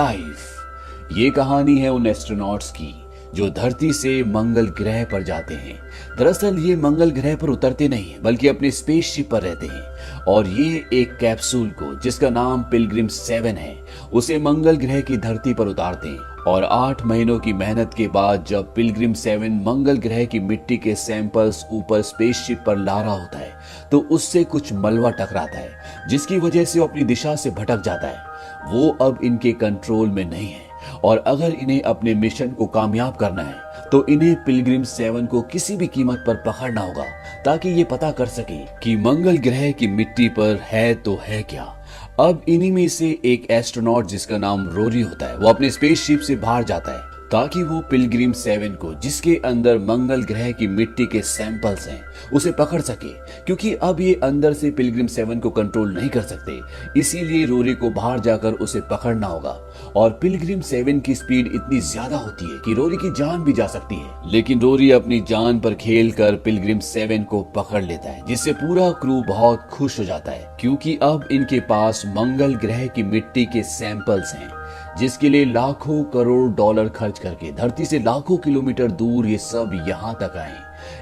Life. ये कहानी है उन एस्ट्रोनॉट्स की जो धरती से मंगल ग्रह पर जाते हैं। दरअसल ये मंगल ग्रह पर उतरते नहीं बल्कि अपने स्पेसशिप पर रहते हैं और ये एक कैप्सूल को जिसका नाम पिलग्रिम 7 है उसे मंगल ग्रह की धरती पर उतारते हैं। और 8 महीनों की मेहनत के बाद जब पिलग्रिम 7 मंगल ग्रह की मिट्टी के सैंपल्स ऊपर स्पेसशिप पर ला रहा होता है तो उससे कुछ मलबा टकराता है जिसकी वजह से वो अपनी दिशा से भटक जाता है। वो अब इनके कंट्रोल में नहीं है और अगर इन्हें अपने मिशन को कामयाब करना है तो इन्हें पिलग्रिम 7 को किसी भी कीमत पर पकड़ना होगा ताकि ये पता कर सके कि मंगल ग्रह की मिट्टी पर है तो है क्या। अब इन्हीं में से एक एस्ट्रोनॉट जिसका नाम रोरी होता है वो अपने स्पेसशिप से बाहर जाता है ताकि वो पिलग्रिम 7 को जिसके अंदर मंगल ग्रह की मिट्टी के सैंपल्स हैं उसे पकड़ सके, क्योंकि अब ये अंदर से पिलग्रिम 7 को कंट्रोल नहीं कर सकते। इसीलिए रोरी को बाहर जाकर उसे पकड़ना होगा और पिलग्रिम 7 की स्पीड इतनी ज्यादा होती है कि रोरी की जान भी जा सकती है। लेकिन रोरी अपनी जान पर खेल कर पिलग्रिम 7 को पकड़ लेता है जिससे पूरा क्रू बहुत खुश हो जाता है क्योंकि अब इनके पास मंगल ग्रह की मिट्टी के सैंपल्स हैं जिसके लिए लाखों करोड़ डॉलर खर्च करके धरती से लाखों किलोमीटर दूर ये सब यहाँ तक आए।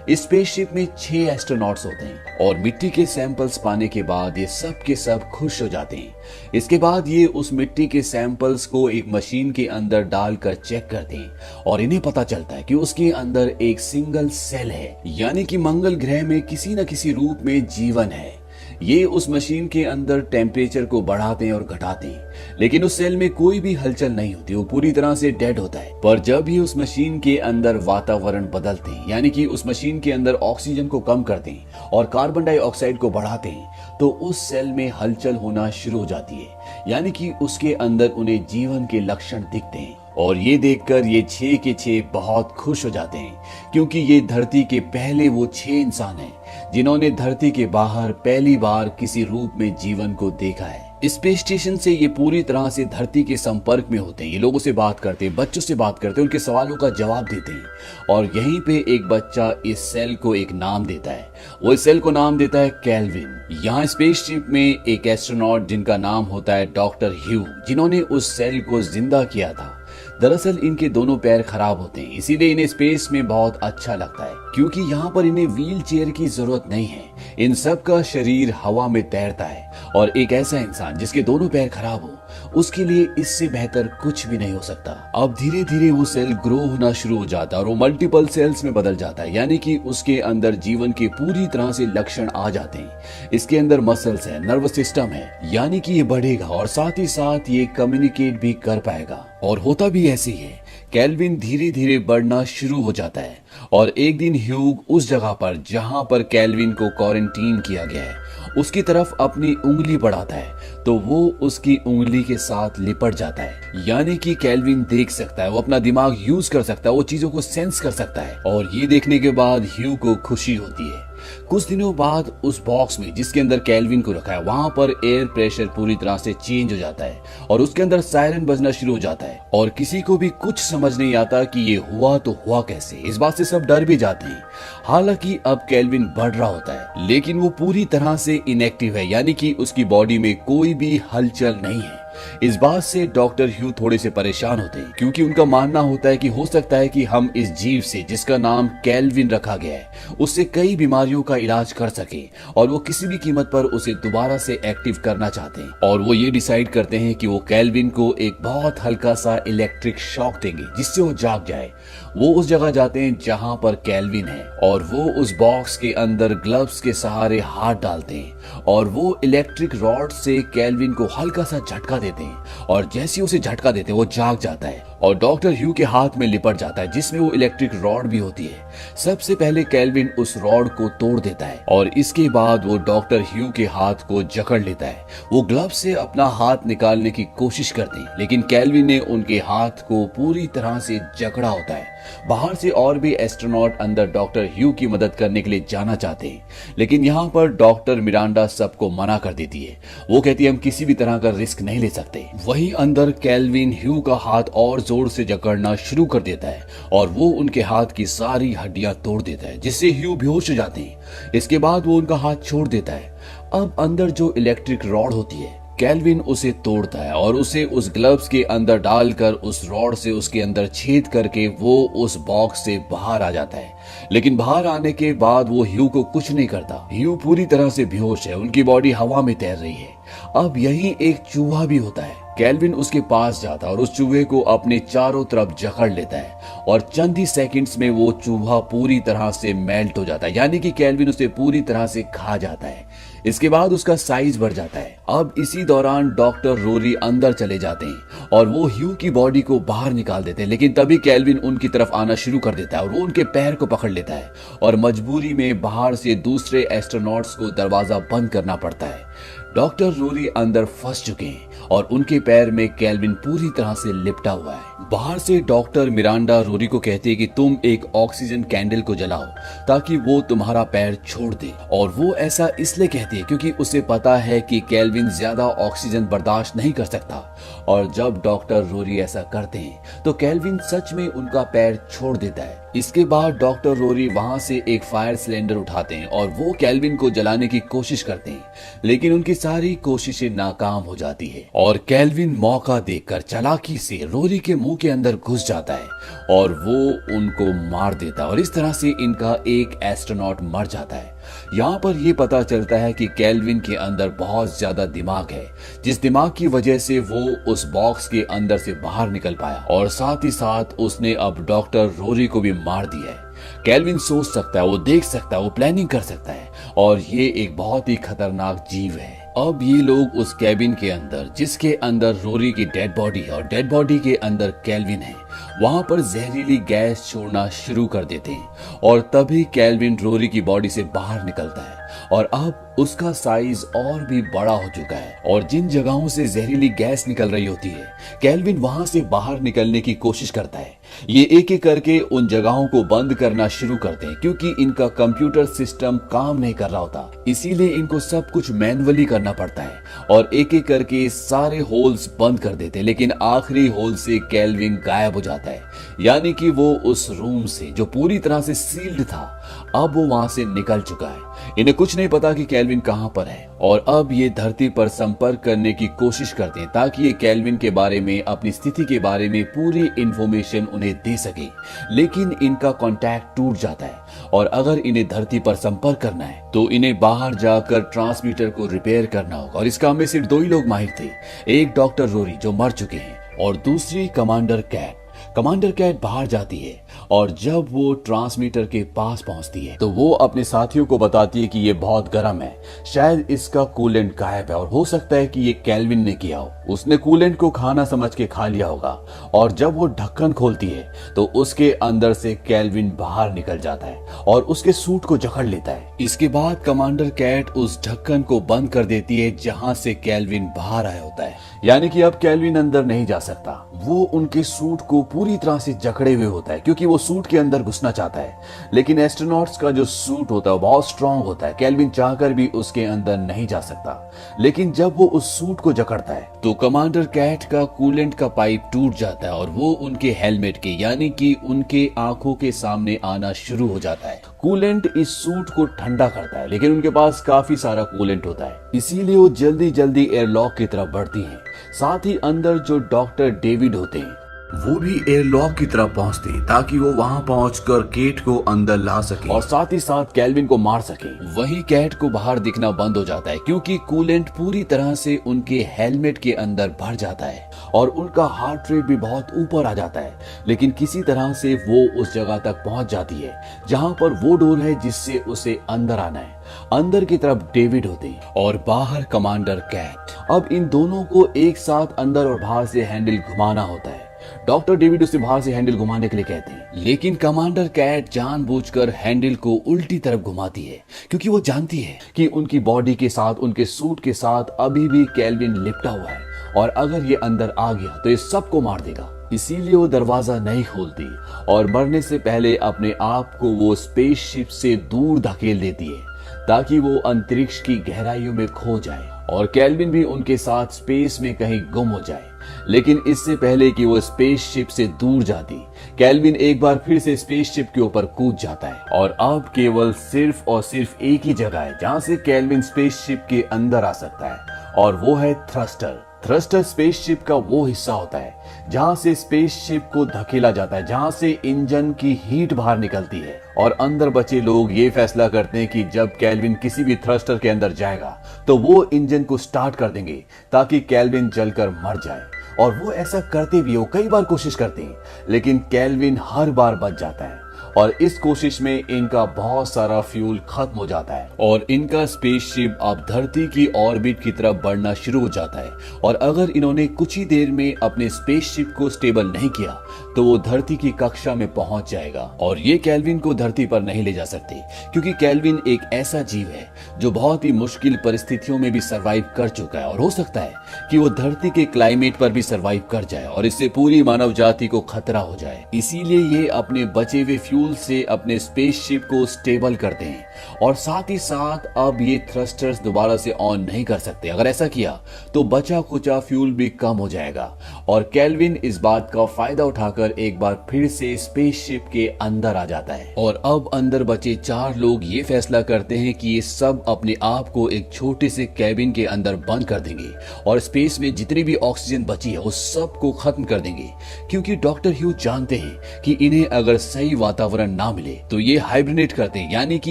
इस स्पेसशिप में 6 एस्ट्रोनॉट्स होते हैं और मिट्टी के सैंपल्स पाने के बाद ये सब के सब खुश हो जाते हैं। इसके बाद ये उस मिट्टी के सैंपल्स को एक मशीन के अंदर डालकर चेक करते हैं और इन्हें पता चलता है कि उसके अंदर एक सिंगल सेल है, यानी कि मंगल ग्रह में किसी न किसी रूप में जीवन है। ये उस मशीन के अंदर टेम्परेचर को बढ़ाते हैं और घटाते हैं लेकिन उस सेल में कोई भी हलचल नहीं होती, वो पूरी तरह से डेड होता है। पर जब ये उस मशीन के अंदर वातावरण बदलते हैं, यानी कि उस मशीन के अंदर ऑक्सीजन को कम करते हैं और कार्बन डाइऑक्साइड को बढ़ाते हैं तो उस सेल में हलचल होना शुरू हो जाती है, यानी कि उसके अंदर उन्हें जीवन के लक्षण दिखते हैं। और ये देखकर ये 6 के 6 बहुत खुश हो जाते हैं क्योंकि ये धरती के पहले वो 6 इंसान हैं जिन्होंने धरती के बाहर पहली बार किसी रूप में जीवन को देखा है। स्पेस स्टेशन से ये पूरी तरह से धरती के संपर्क में होते हैं, ये लोगों से बात करते हैं, बच्चों से बात करते हैं, उनके सवालों का जवाब देते हैं। और यहीं पे एक बच्चा इस सेल को एक नाम देता है, वो इस सेल को नाम देता है केल्विन। यहाँ स्पेसशिप में एक एस्ट्रोनॉट जिनका नाम होता है डॉक्टर ह्यू, जिन्होंने उस सेल को जिंदा किया था। दरअसल इनके दोनों पैर खराब होते हैं इसीलिए इन्हें स्पेस में बहुत अच्छा लगता है क्योंकि यहाँ पर इन्हें व्हील चेयर की जरूरत नहीं है। इन सब का शरीर हवा में तैरता है और एक ऐसा इंसान जिसके दोनों पैर खराब हो उसके लिए इससे बेहतर कुछ भी नहीं हो सकता। अब धीरे धीरे वो सेल ग्रो होना शुरू हो जाता है और वो मल्टीपल सेल्स में बदल जाता है, यानी कि उसके अंदर जीवन के पूरी तरह से लक्षण आ जाते हैं। इसके अंदर मसल्स है, नर्वस सिस्टम है, यानी कि ये बढ़ेगा और साथ ही साथ ये कम्युनिकेट भी कर पाएगा। और होता भी ऐसे ही है, केल्विन धीरे धीरे बढ़ना शुरू हो जाता है और एक दिन ह्यूग उस जगह पर जहां पर केल्विन को क्वारंटीन किया गया है उसकी तरफ अपनी उंगली बढ़ाता है तो वो उसकी उंगली के साथ लिपट जाता है, यानी कि केल्विन देख सकता है, वो अपना दिमाग यूज कर सकता है, वो चीजों को सेंस कर सकता है। और ये देखने के बाद ह्यू को खुशी होती है। कुछ दिनों बाद उस बॉक्स में जिसके अंदर केल्विन को रखा है वहां पर एयर प्रेशर पूरी तरह से चेंज हो जाता है और उसके अंदर सायरन बजना शुरू हो जाता है और किसी को भी कुछ समझ नहीं आता कि ये हुआ तो हुआ कैसे। इस बात से सब डर भी जाते हैं। हालांकि अब केल्विन बढ़ रहा होता है लेकिन वो पूरी तरह से इनएक्टिव है, यानी कि उसकी बॉडी में कोई भी हलचल नहीं है। इस बात से डॉक्टर ह्यू थोड़े से परेशान होते हैं क्योंकि उनका मानना होता है कि हो सकता है कि हम इस जीव से जिसका नाम केल्विन रखा गया है उससे कई बीमारियों का इलाज कर सके और वो किसी भी कीमत पर उसे दोबारा से एक्टिव करना चाहते हैं। और वो ये डिसाइड करते हैं कि वो केल्विन को एक बहुत हल्का सा इलेक्ट्रिक शॉक देंगे जिससे वो जाग जाए। वो उस जगह जाते हैं जहां पर केल्विन है और वो उस बॉक्स के अंदर ग्लव्स के सहारे हाथ डालते हैं और वो इलेक्ट्रिक रॉड से केल्विन को हल्का सा झटका देते हैं और जैसे उसे झटका देते हैं वो जाग जाता है और डॉक्टर ह्यू के हाथ में लिपट जाता है जिसमें वो इलेक्ट्रिक रॉड भी होती है। सबसे पहले केल्विन उस रॉड को तोड़ देता है और इसके बाद वो डॉक्टर ह्यू के हाथ को जकड़ लेता है। वो ग्लव से अपना हाथ निकालने की कोशिश करते हैं लेकिन केल्विन ने उनके हाथ को पूरी तरह से जकड़ा होता है। बाहर से और भी एस्ट्रोनॉट अंदर डॉक्टर ह्यू की मदद करने के लिए जाना चाहते हैं लेकिन यहाँ पर डॉक्टर मिरांडा सबको मना कर देती है। वो कहती है हम किसी भी तरह का रिस्क नहीं ले सकते। वहीं अंदर केल्विन ह्यू का हाथ और जोर से जकड़ना शुरू कर देता है और वो उनके हाथ की सारी हड्डियां तोड़ देता है जिससे ह्यू बेहोश हो जाते हैं। इसके बाद वो उनका हाथ छोड़ देता है। अब अंदर जो इलेक्ट्रिक रॉड होती है कैल्विन उसे तोड़ता है और उसे उस ग्लव्स के अंदर डालकर उस रॉड से उसके अंदर छेद करके वो उस बॉक्स से बाहर आ जाता है। लेकिन बाहर आने के बाद वो ह्यू को कुछ नहीं करता। ह्यू पूरी तरह से बेहोश है, उनकी बॉडी हवा में तैर रही है। अब यही एक चूहा भी होता है। कैल्विन उसके पास जाता है और उस चूहे को अपने चारों तरफ जकड़ लेता है और चंद ही सेकंड्स में वो चूहा पूरी तरह से मेल्ट हो जाता है, यानी कि कैल्विन उसे पूरी तरह से खा जाता है। इसके बाद उसका साइज बढ़ जाता है। अब इसी दौरान डॉक्टर रोरी अंदर चले जाते हैं और वो ह्यू की बॉडी को बाहर निकाल देते हैं, लेकिन तभी कैल्विन उनकी तरफ आना शुरू कर देता है और वो उनके पैर को पकड़ लेता है और मजबूरी में बाहर से दूसरे एस्ट्रोनॉट्स को दरवाजा बंद करना पड़ता है। डॉक्टर रोरी अंदर फंस चुके हैं और उनके पैर में कैल्विन पूरी तरह से लिपटा हुआ है। बाहर से डॉक्टर मिरांडा रोरी को कहती है कि तुम एक ऑक्सीजन कैंडल को जलाओ ताकि वो तुम्हारा पैर छोड़ दे, और वो ऐसा इसलिए कहती है क्योंकि उसे पता है कि कैल्विन ज्यादा ऑक्सीजन बर्दाश्त नहीं कर सकता। और जब डॉक्टर रोरी ऐसा करते हैं तो कैल्विन सच में उनका पैर छोड़ देता है। इसके बाद डॉक्टर रोरी वहां से एक फायर सिलेंडर उठाते हैं और वो कैल्विन को जलाने की कोशिश करते हैं, लेकिन उनकी सारी कोशिशें नाकाम हो जाती है और कैल्विन मौका देखकर चालाकी से रोरी के मुंह के अंदर घुस जाता है और वो उनको मार देता है और इस तरह से इनका एक एस्ट्रोनॉट मर जाता है। यहाँ पर ये पता चलता है कि कैल्विन के अंदर बहुत ज्यादा दिमाग है, जिस दिमाग की वजह से वो उस बॉक्स के अंदर से बाहर निकल पाया और साथ ही साथ उसने अब डॉक्टर रोरी को भी मार दिया है। कैल्विन सोच सकता है, वो देख सकता है, वो प्लानिंग कर सकता है और ये एक बहुत ही खतरनाक जीव है। अब ये लोग उस कैबिन के अंदर, जिसके अंदर रोरी की डेड बॉडी है और डेड बॉडी के अंदर कैल्विन है, वहां पर जहरीली गैस छोड़ना शुरू कर देते हैं और तभी कैल्विन रोरी की बॉडी से बाहर निकलता है और अब उसका साइज और भी बड़ा हो चुका है और जिन जगहों से जहरीली गैस निकल रही होती है कैल्विन वहां से बाहर निकलने की कोशिश करता है। ये एक एक करके उन जगहों को बंद करना शुरू करते हैं क्योंकि इनका कंप्यूटर सिस्टम काम नहीं कर रहा होता, इसीलिए इनको सब कुछ मैन्युअली करना पड़ता है और एक एक करके सारे होल्स बंद कर देते हैं। लेकिन आखिरी होल से कैल्विन गायब हो जाता है, यानी कि वो उस रूम से जो पूरी तरह से सील्ड था अब वो वहां से निकल चुका है। इन्हें कुछ नहीं पता कि कैल्विन कहां पर है और अब ये धरती पर संपर्क करने की कोशिश करते हैं ताकि ये कैल्विन के बारे में, अपनी स्थिति के बारे में पूरी इंफॉर्मेशन उन्हें दे सके, लेकिन इनका कांटेक्ट टूट जाता है और अगर इन्हें धरती पर संपर्क करना है तो इन्हें बाहर जाकर ट्रांसमीटर को रिपेयर करना होगा और इस काम में सिर्फ दो ही लोग माहिर थे, एक डॉक्टर रोरी जो मर चुके हैं और दूसरी कमांडर कैट। कमांडर कैट बाहर जाती है और जब वो ट्रांसमीटर के पास पहुंचती है तो वो अपने साथियों को बताती है कि ये बहुत गर्म है, शायद इसका कूलेंट गायब है और हो सकता है कि ये कैल्विन ने किया हो, उसने कूलेंट को खाना समझ के खा लिया होगा। और जब वो ढक्कन खोलती है तो उसके अंदर से कैल्विन बाहर निकल जाता है और उसके सूट को जकड़ लेता है। इसके बाद कमांडर कैट उस ढक्कन को बंद कर देती है जहां से कैल्विन बाहर आया होता है, यानी कि अब कैल्विन अंदर नहीं जा सकता। वो उनके सूट को पूरी तरह से जकड़े हुए होता है क्योंकि वो सूट के अंदर घुसना चाहता है, लेकिन एस्ट्रोनॉट्स का जो सूट होता है बहुत स्ट्रांग होता है, कैल्विन चाहकर भी उसके अंदर नहीं जा सकता। लेकिन जब वो उस सूट को जकड़ता है तो कमांडर कैट का कूलेंट का पाइप टूट जाता है और वो उनके हेलमेट के, यानी कि उनके आंखों के सामने आना शुरू हो जाता है। कूलेंट इस सूट को ठंडा करता है, लेकिन उनके पास काफी सारा कूलेंट होता है, इसीलिए वो जल्दी जल्दी एयरलॉक की तरफ बढ़ती हैं। साथ ही अंदर जो डॉक्टर डेविड होते हैं वो भी एयरलॉक की तरफ पहुंचते हैं ताकि वो वहां पहुंचकर केट को अंदर ला सके और साथ ही साथ कैल्विन को मार सके। वहीं कैट को बाहर दिखना बंद हो जाता है क्योंकि कूलेंट पूरी तरह से उनके हेलमेट के अंदर भर जाता है और उनका हार्ट रेट भी बहुत ऊपर आ जाता है, लेकिन किसी तरह से वो उस जगह तक पहुंच जाती है जहां पर वो डोर है जिससे उसे अंदर आना है। अंदर की तरफ डेविड होते हैं और बाहर कमांडर कैट। अब इन दोनों को एक साथ अंदर और बाहर से हैंडल घुमाना होता है। डॉक्टर डेविड उसे बाहर से हैंडल घुमाने के लिए कहते हैं, लेकिन कमांडर कैट जानबूझकर हैंडल को उल्टी तरफ घुमाती है क्योंकि वो जानती है कि उनकी बॉडी के साथ, उनके सूट के साथ अभी भी कैल्विन लिपटा हुआ है और अगर ये अंदर आ गया तो ये सबको मार देगा। इसीलिए वो दरवाजा नहीं खोलती और मरने से पहले अपने आप को वो स्पेसशिप से दूर धकेल देती है ताकि वो अंतरिक्ष की गहराइयों में खो जाए और कैल्विन भी उनके साथ स्पेस में कहीं गुम हो जाए। लेकिन इससे पहले कि वो स्पेसशिप से दूर जाती, कैल्विन एक बार फिर से स्पेसशिप के ऊपर कूद जाता है और अब केवल सिर्फ और सिर्फ एक ही जगह है जहां से कैल्विन स्पेसशिप के अंदर आ सकता है और वो है थ्रस्टर। थ्रस्टर स्पेसशिप का वो हिस्सा होता है जहां से स्पेसशिप को धकेला जाता है, जहां से इंजन की हीट बाहर निकलती है। और अंदर बचे लोग ये फैसला करते हैं कि जब केल्विन किसी भी थ्रस्टर के अंदर जाएगा तो वो इंजन को स्टार्ट कर देंगे ताकि केल्विन जलकर मर जाए। और वो ऐसा करते भी, वो कई बार कोशिश करते हैं, लेकिन केल्विन हर बार बच जाता है। और इस कोशिश में इनका बहुत सारा फ्यूल खत्म हो जाता है और इनका स्पेसशिप अब धरती की ऑर्बिट की तरफ बढ़ना शुरू हो जाता है। और अगर इन्होंने कुछ ही देर में अपने स्पेसशिप को स्टेबल नहीं किया तो वो धरती की कक्षा में पहुंच जाएगा। और ये केल्विन को धरती पर नहीं ले जा सकते, क्योंकि केल्विन एक ऐसा जीव है जो बहुत ही मुश्किल परिस्थितियों में भी सरवाइव कर चुका है। और हो सकता है कि वो धरती के क्लाइमेट पर भी सरवाइव कर जाए और इससे पूरी मानव जाति को खतरा हो जाए। इसीलिए ये अपने बचे हुए फ्यूल से अपने स्पेसशिप को स्टेबल करते हैं। और साथ ही साथ अब ये थ्रस्टर्स दोबारा से ऑन नहीं कर सकते। अगर ऐसा किया तो बचा खुचा फ्यूल भी कम हो जाएगा। और केल्विन इस बात का फायदा उठाकर एक बार फिर से स्पेसशिप के अंदर आ जाता है। और अब अंदर बचे 4 लोग ये फैसला करते हैं कि ये सब अपने आप को एक छोटे से कैबिन के अंदर बंद कर देंगे और स्पेस में जितनी भी ऑक्सीजन बची है उस सब को खत्म कर देंगे। क्योंकि डॉक्टर ह्यू जानते हैं कि इन्हें अगर सही वातावरण ना मिले तो ये हाइब्रिनेट करते हैं, यानी कि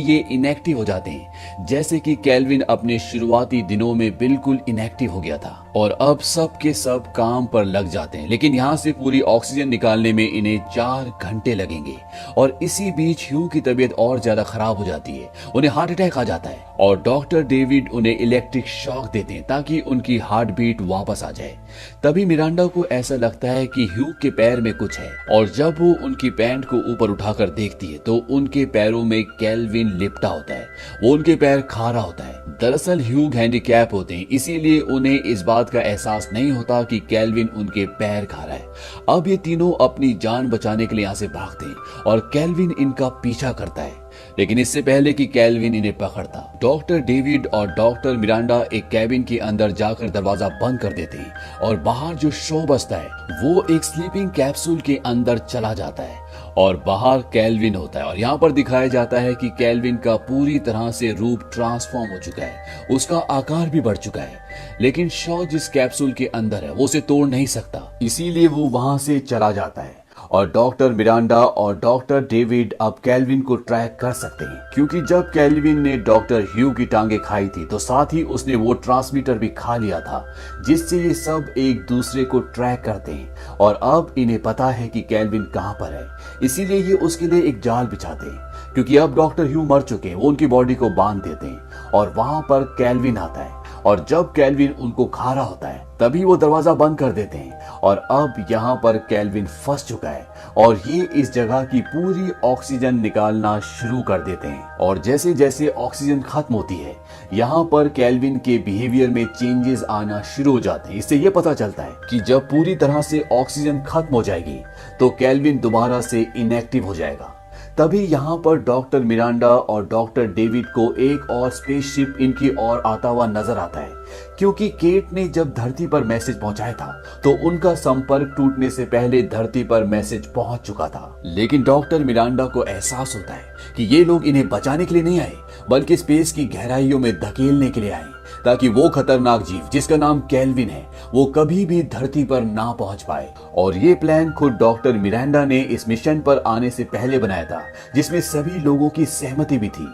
ये इनएक्टिव हो जाते हैं। जैसे कि केल्विन अपने शुरुआती दिनों में बिल्कुल इनएक्टिव हो गया था और अब सब के सब काम पर लग जाते हैं। लेकिन यहाँ से पूरी ऑक्सीजन निकालने में इन्हें 4 घंटे लगेंगे। और इसी बीच ह्यू की तबीयत और ज्यादा खराब हो जाती है, उन्हें हार्ट अटैक आ जाता है और डॉक्टर डेविड उन्हें इलेक्ट्रिक शॉक देते हैं ताकि उनकी हार्ट बीट वापस आ जाए। तभी मिरांडा को ऐसा लगता है कि ह्यू के पैर में कुछ है और जब वो उनकी पैंट को ऊपर उठाकर देखती है तो उनके पैरों में केल्विन लिपटा होता है। वो उनके पैर खा रहा होता है। दरअसल ह्यू हैंडीकैप होते हैं, इसीलिए उन्हें इस बात का एहसास नहीं होता कि केल्विन उनके पैर खा रहा है। अब ये तीनों अपनी जान बचाने के लिए यहाँ से भागते हैं और केल्विन इनका पीछा करता है। लेकिन इससे पहले कि केल्विन इन्हें पकड़ता, डॉक्टर डेविड और डॉक्टर मिरांडा एक कैबिन के अंदर जाकर दरवाजा बंद कर देते हैं और बाहर जो शो बजता है वो एक स्लीपिंग कैप्सूल के अंदर चला जाता है और बाहर केल्विन होता है। और यहाँ पर दिखाया जाता है कि केल्विन का पूरी तरह से रूप ट्रांसफॉर्म हो चुका है, उसका आकार भी बढ़ चुका है। लेकिन शॉ जिस कैप्सूल के अंदर है वो उसे तोड़ नहीं सकता, इसीलिए वो वहां से चला जाता है। और डॉक्टर मिरांडा और डॉक्टर डेविड अब केल्विन को ट्रैक कर सकते हैं, क्योंकि जब केल्विन ने डॉक्टर ह्यू की टांगे खाई थी तो साथ ही उसने वो ट्रांसमीटर भी खा लिया था जिससे ये सब एक दूसरे को ट्रैक करते हैं। और अब इन्हें पता है कि केल्विन कहां पर है, इसीलिए ये उसके लिए एक जाल बिछाते हैं। क्योंकि अब डॉक्टर ह्यू मर चुके हैं, वो उनकी बॉडी को बांध देते हैं और वहां पर केल्विन आता है। और जब केल्विन उनको खा रहा होता है तभी वो दरवाजा बंद कर देते हैं। और अब यहाँ पर केल्विन फंस चुका है और ये इस जगह की पूरी ऑक्सीजन निकालना शुरू कर देते हैं। और जैसे जैसे ऑक्सीजन खत्म होती है यहाँ पर केल्विन के बिहेवियर में चेंजेस आना शुरू हो जाते हैं। इससे ये पता चलता है कि जब पूरी तरह से ऑक्सीजन खत्म हो जाएगी तो केल्विन दोबारा से इनएक्टिव हो जाएगा। तभी यहाँ पर डॉक्टर मिरांडा और डॉक्टर डेविड को एक और स्पेसशिप इनकी ओर आता हुआ नजर आता है, क्योंकि केट ने जब धरती पर मैसेज पहुंचाया था तो उनका संपर्क टूटने से पहले धरती पर मैसेज पहुंच चुका था। लेकिन डॉक्टर मिरांडा को एहसास होता है कि ये लोग इन्हें बचाने के लिए नहीं आए बल्कि स्पेस की गहराइयों में धकेलने के लिए आए, ताकि वो खतरनाक जीव जिसका नाम केल्विन है वो कभी भी धरती पर ना पहुंच पाए। और ये प्लान खुद डॉक्टर मिरांडा ने इस मिशन पर आने से पहले बनाया था, जिसमें सभी लोगों की सहमति भी थी।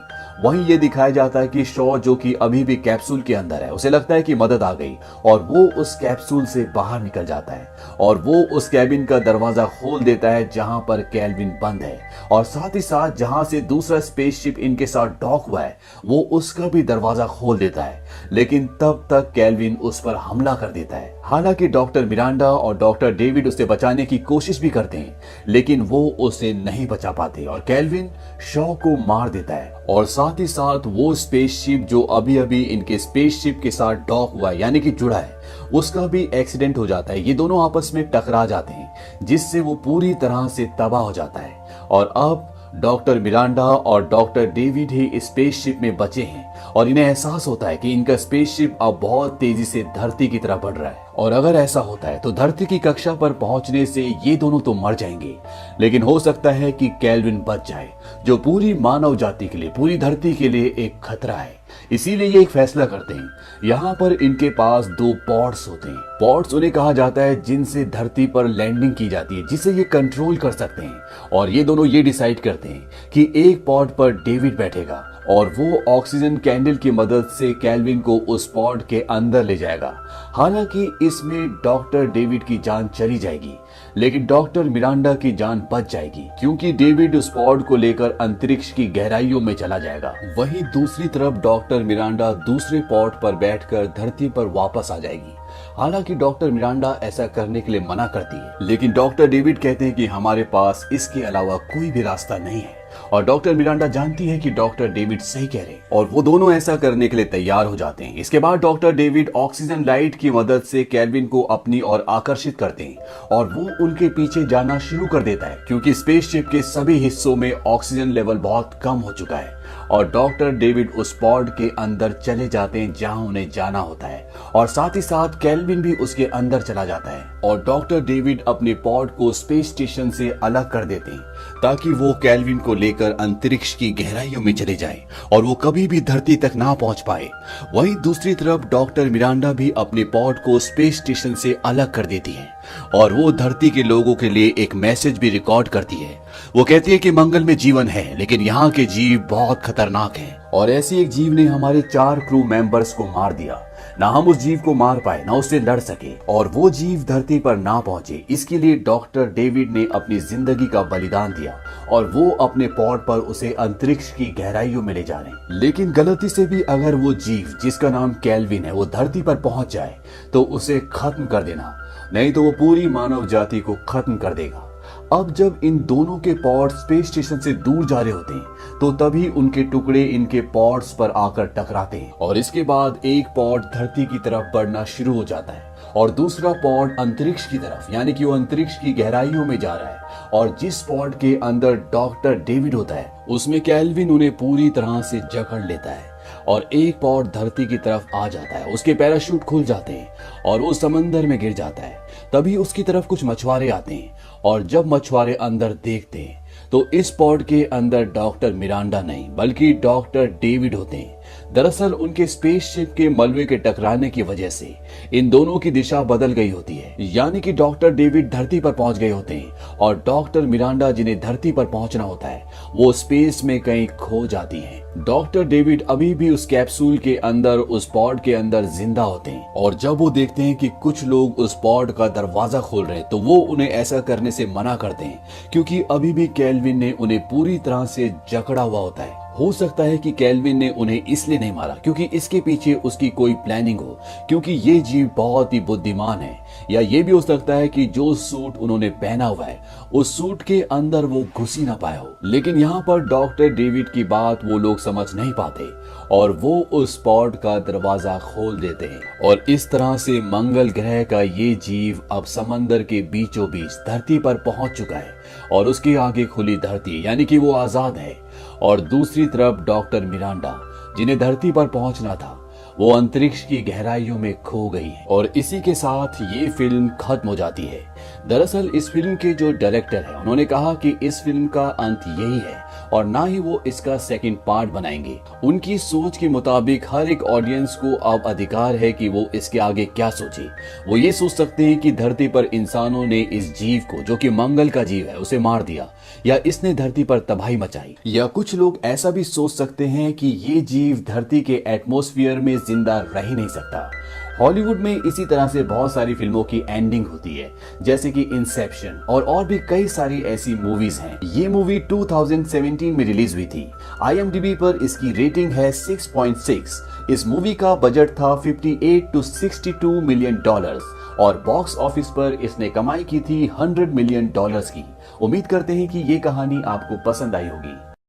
वहीं ये दिखाया जाता है कि शॉ, जो कि अभी भी कैप्सूल के अंदर है, उसे लगता है कि मदद आ गई और वो उस कैप्सूल से बाहर निकल जाता है और वो उस कैबिन का दरवाजा खोल देता है जहां पर केल्विन बंद है। और साथ ही साथ जहां से दूसरा स्पेसशिप इनके साथ डॉक हुआ है वो उसका भी दरवाजा खोल देता है। लेकिन तब तक केल्विन उस पर हमला कर देता है। हालांकि डॉक्टर मिरांडा और डॉक्टर डेविड उसे बचाने की कोशिश भी करते हैं, लेकिन वो उसे नहीं बचा पाते और केल्विन शॉ को मार देता है। और साथ ही साथ वो स्पेसशिप जो अभी अभी इनके स्पेसशिप के साथ डॉक हुआ है, यानी कि जुड़ा है, उसका भी एक्सीडेंट हो जाता है। ये दोनों आपस में टकरा जाते हैं जिससे वो पूरी तरह से तबाह हो जाता है। और अब डॉक्टर मिरांडा और डॉक्टर डेविड ही स्पेसशिप में बचे हैं और इन्हें एहसास होता है कि इनका स्पेसशिप अब बहुत तेजी से धरती की तरफ बढ़ रहा है, और अगर ऐसा होता है तो धरती की कक्षा पर पहुंचने से ये दोनों तो मर जाएंगे, लेकिन हो सकता है कि केल्विन बच जाए, जो पूरी मानव जाति के लिए, पूरी धरती के लिए एक खतरा है। इसीलिए ये एक फैसला करते हैं। यहाँ पर इनके पास 2 पॉड्स होते हैं। पॉड्स उन्हें कहा जाता है जिनसे धरती पर लैंडिंग की जाती है, जिसे ये कंट्रोल कर सकते हैं। और ये दोनों ये डिसाइड करते हैं कि एक पॉड पर डेविड बैठेगा और वो ऑक्सीजन कैंडल की मदद से केल्विन को उस पॉड के अंदर ले जाएगा। हालांकि इसमें डॉक्टर डेविड की जान चली जाएगी, लेकिन डॉक्टर मिरांडा की जान बच जाएगी, क्योंकि डेविड उस पॉड को लेकर अंतरिक्ष की गहराइयों में चला जाएगा। वहीं दूसरी तरफ डॉक्टर मिरांडा दूसरे पॉड पर बैठकर धरती पर वापस आ जाएगी। हालांकि डॉक्टर मिरांडा ऐसा करने के लिए मना करती है, लेकिन डॉक्टर डेविड कहते हैं कि हमारे पास इसके अलावा कोई भी रास्ता नहीं है। और डॉक्टर मिरांडा जानती है कि डॉक्टर डेविड सही कह रहे हैं, और वो दोनों ऐसा करने के लिए तैयार हो जाते हैं। इसके बाद डॉक्टर डेविड ऑक्सीजन लाइट की मदद से केल्विन को अपनी ओर आकर्षित करते हैं, और वो उनके पीछे जाना शुरू कर देता है, क्योंकि स्पेसशिप के सभी हिस्सों में ऑक्सीजन लेवल बहुत कम हो चुका है। और डॉक्टर डेविड उस पॉड के अंदर चले जाते हैं जहां उन्हें जाना होता है, और साथ ही साथ केल्विन भी उसके अंदर चला जाता है। और डॉक्टर डेविड अपने पॉड को स्पेस स्टेशन से अलग कर देते हैं, ताकि वो केल्विन को लेकर अंतरिक्ष की गहराइयों में चले जाए और वो कभी भी धरती तक ना पहुंच पाए। वहीं दूसरी तरफ डॉक्टर मिरांडा भी अपने पॉड को स्पेस स्टेशन से अलग कर देती है, और वो धरती के लोगों के लिए एक मैसेज भी रिकॉर्ड करती है। वो कहती है कि मंगल में जीवन है, लेकिन यहाँ के जीव बहुत खतरनाक हैं, और ऐसी एक जीव ने हमारे 4 क्रू मेंबर्स को मार दिया। ना हम उस जीव को मार पाए, ना उससे लड़ सके, और वो जीव धरती पर ना पहुंचे, इसके लिए डॉक्टर डेविड ने अपनी जिंदगी का बलिदान दिया, और वो अपने पॉड पर उसे अंतरिक्ष की गहराइयों में ले जा रहे हैं। लेकिन गलती से भी अगर वो जीव, जिसका नाम केल्विन है, वो धरती पर पहुंच जाए तो उसे खत्म कर देना, नहीं तो वो पूरी मानव जाति को खत्म कर देगा। अब जब इन दोनों के पॉड स्पेस स्टेशन से दूर जा रहे होते हैं, तो तभी उनके टुकड़े इनके पॉड्स पर आकर टकराते हैं, और इसके बाद एक पॉड धरती की तरफ बढ़ना शुरू हो जाता है, और दूसरा पॉड अंतरिक्ष की तरफ, यानी कि वो अंतरिक्ष की गहराइयों में जा रहा है। और जिस पॉड के अंदर डॉक्टर डेविड होता है, उसमें केल्विन उन्हें पूरी तरह से जकड़ लेता है, और एक पॉड धरती की तरफ आ जाता है। उसके पैराशूट खुल जाते हैं और वो समंदर में गिर जाता है। तभी उसकी तरफ कुछ मछुआरे आते हैं, और जब मछुआरे अंदर देखते हैं तो इस पॉड के अंदर डॉक्टर मिरांडा नहीं, बल्कि डॉक्टर डेविड होते हैं। दरअसल उनके स्पेसशिप के मलबे के टकराने की वजह से इन दोनों की दिशा बदल गई होती है, यानी कि डॉक्टर डेविड धरती पर पहुंच गए होते हैं, और डॉक्टर मिरांडा, जिन्हें धरती पर पहुंचना होता है, वो स्पेस में कहीं खो जाती हैं। डॉक्टर डेविड अभी भी उस कैप्सूल के अंदर, उस पॉड के अंदर जिंदा होते हैं, और जब वो देखते हैं कि कुछ लोग उस पॉड का दरवाजा खोल रहे हैं, तो वो उन्हें ऐसा करने से मना करते हैं, क्योंकि अभी भी केल्विन ने उन्हें पूरी तरह से जकड़ा हुआ होता है। हो सकता है कि केल्विन ने उन्हें इसलिए नहीं मारा क्योंकि इसके पीछे उसकी कोई प्लानिंग हो, क्योंकि ये जीव बहुत ही बुद्धिमान है, या ये भी हो सकता है कि जो सूट उन्होंने पहना हुआ है, उस सूट के अंदर वो घुस ही ना पाया हो। लेकिन यहाँ पर डॉक्टर डेविड की बात वो लोग समझ नहीं पाते, और वो उस पॉड का दरवाजा खोल देते हैं, और इस तरह से मंगल ग्रह का ये जीव अब समंदर के बीचों बीच धरती पर पहुंच चुका है, और उसके आगे खुली धरती, यानी कि वो आजाद है। और दूसरी तरफ डॉक्टर मिरांडा, जिन्हें धरती पर पहुंचना था, वो अंतरिक्ष की गहराइयों में खो गई है। और इसी के साथ ये फिल्म खत्म हो जाती है। दरअसल इस फिल्म के जो डायरेक्टर है, उन्होंने कहा कि इस फिल्म का अंत यही है, और ना ही वो इसका सेकंड पार्ट बनाएंगे। उनकी सोच के मुताबिक हर एक ऑडियंस को अब अधिकार है कि वो इसके आगे क्या सोचे। वो ये सोच सकते हैं कि धरती पर इंसानों ने इस जीव को, जो कि मंगल का जीव है, उसे मार दिया, या इसने धरती पर तबाही मचाई, या कुछ लोग ऐसा भी सोच सकते हैं कि ये जीव धरती के एटमॉस्फेयर में जिंदा रह ही नहीं सकता। हॉलीवुड में इसी तरह से बहुत सारी फिल्मों की एंडिंग होती है, जैसे कि इंसेप्शन, और भी कई सारी ऐसी मूवीज हैं। ये मूवी 2017 में रिलीज हुई थी। IMDb पर इसकी रेटिंग है 6.6। इस मूवी का बजट था 58 to 62 मिलियन डॉलर्स, और बॉक्स ऑफिस पर इसने कमाई की थी $100 मिलियन की। उम्मीद करते हैं कि ये कहानी आपको पसंद आई होगी।